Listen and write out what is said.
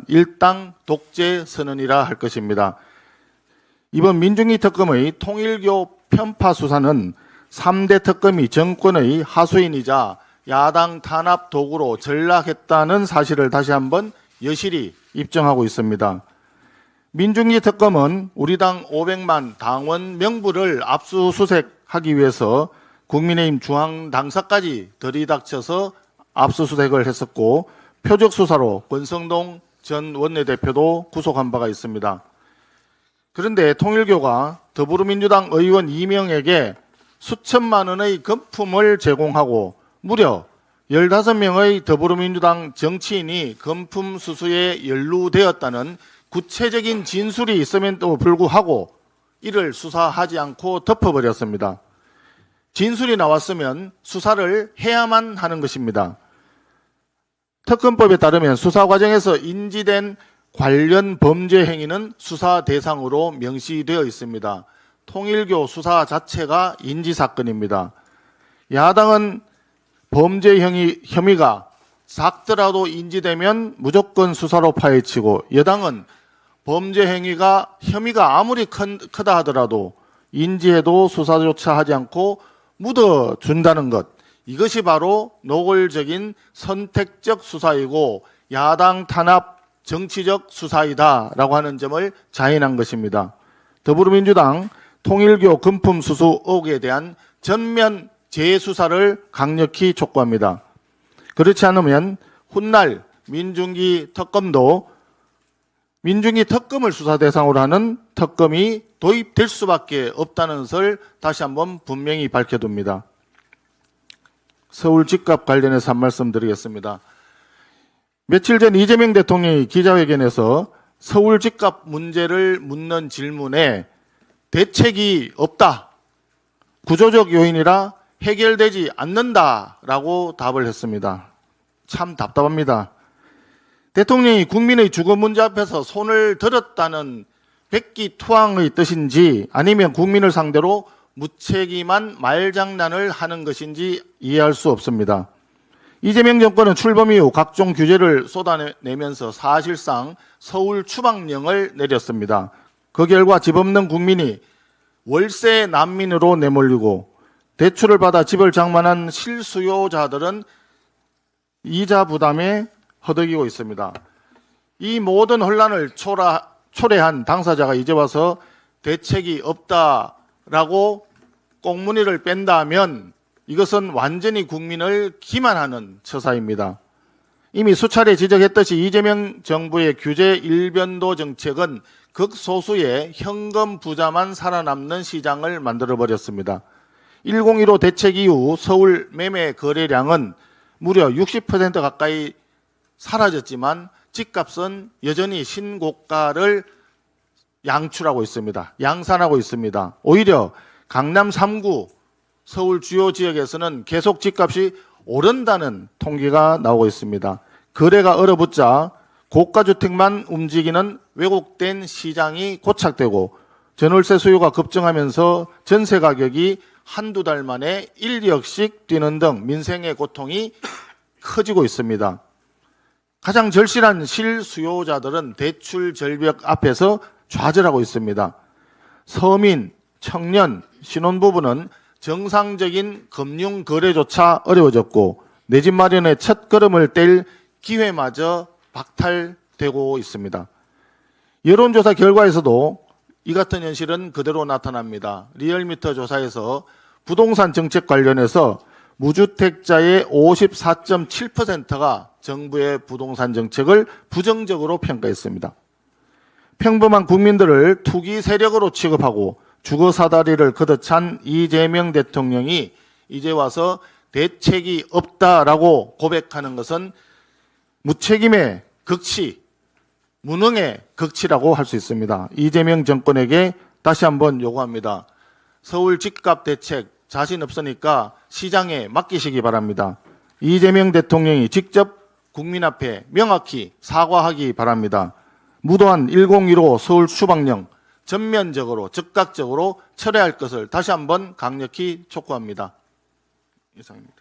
일당 독재 선언이라 할 것입니다. 이번 민중기 특검의 통일교 편파 수사는 3대 특검이 정권의 하수인이자 야당 탄압 도구로 전락했다는 사실을 다시 한번 여실히 입증하고 있습니다. 민중기 특검은 우리 당 500만 당원 명부를 압수수색하기 위해서 국민의힘 중앙당사까지 들이닥쳐서 압수수색을 했었고, 표적 수사로 권성동 전 원내대표도 구속한 바가 있습니다. 그런데 통일교가 더불어민주당 의원 2명에게 수천만 원의 금품을 제공하고 무려 15명의 더불어민주당 정치인이 금품 수수에 연루되었다는 구체적인 진술이 있음에도 불구하고 이를 수사하지 않고 덮어버렸습니다. 진술이 나왔으면 수사를 해야만 하는 것입니다. 특검법에 따르면 수사 과정에서 인지된 관련 범죄 행위는 수사 대상으로 명시되어 있습니다. 통일교 수사 자체가 인지사건입니다. 야당은 범죄 혐의가 작더라도 인지되면 무조건 수사로 파헤치고, 여당은 범죄 혐의가 아무리 크다 하더라도 인지해도 수사조차 하지 않고 묻어준다는 것, 이것이 바로 노골적인 선택적 수사이고 야당 탄압 정치적 수사이다라고 하는 점을 자인한 것입니다. 더불어민주당 통일교 금품 수수 의혹에 대한 전면 재수사를 강력히 촉구합니다. 그렇지 않으면 훗날 민중기 특검을 수사 대상으로 하는 특검이 도입될 수밖에 없다는 것을 다시 한번 분명히 밝혀둡니다. 서울 집값 관련해서 한 말씀 드리겠습니다. 며칠 전 이재명 대통령이 기자회견에서 서울 집값 문제를 묻는 질문에 대책이 없다, 구조적 요인이라 해결되지 않는다라고 답을 했습니다. 참 답답합니다. 대통령이 국민의 주거 문제 앞에서 손을 들었다는 백기투항의 뜻인지 아니면 국민을 상대로 무책임한 말장난을 하는 것인지 이해할 수 없습니다. 이재명 정권은 출범 이후 각종 규제를 쏟아내면서 사실상 서울 추방령을 내렸습니다. 그 결과 집 없는 국민이 월세 난민으로 내몰리고, 대출을 받아 집을 장만한 실수요자들은 이자 부담에 허덕이고 있습니다. 이 모든 혼란을 초래한 당사자가 이제 와서 대책이 없다라고 꽁무니를 뺀다면 이것은 완전히 국민을 기만하는 처사입니다. 이미 수차례 지적했듯이 이재명 정부의 규제 일변도 정책은 극소수의 현금 부자만 살아남는 시장을 만들어버렸습니다. 1015 대책 이후 서울 매매 거래량은 무려 60% 가까이 사라졌지만 집값은 여전히 신고가를 양산하고 있습니다. 오히려 강남 3구 서울 주요 지역에서는 계속 집값이 오른다는 통계가 나오고 있습니다. 거래가 얼어붙자 고가주택만 움직이는 왜곡된 시장이 고착되고, 전월세 수요가 급증하면서 전세 가격이 한두 달 만에 1, 2억씩 뛰는 등 민생의 고통이 커지고 있습니다. 가장 절실한 실수요자들은 대출 절벽 앞에서 좌절하고 있습니다. 서민, 청년, 신혼부부는 정상적인 금융 거래조차 어려워졌고, 내 집 마련의 첫 걸음을 뗄 기회마저 박탈되고 있습니다. 여론조사 결과에서도 이 같은 현실은 그대로 나타납니다. 리얼미터 조사에서 부동산 정책 관련해서 무주택자의 54.7%가 정부의 부동산 정책을 부정적으로 평가했습니다. 평범한 국민들을 투기 세력으로 취급하고 주거 사다리를 걷어찬 이재명 대통령이 이제 와서 대책이 없다라고 고백하는 것은 무책임의 극치, 무능의 극치라고 할 수 있습니다. 이재명 정권에게 다시 한번 요구합니다. 서울 집값 대책 자신 없으니까 시장에 맡기시기 바랍니다. 이재명 대통령이 직접 국민 앞에 명확히 사과하기 바랍니다. 무도한 1015 서울 추방령 전면적으로 즉각적으로 철회할 것을 다시 한번 강력히 촉구합니다. 이상입니다.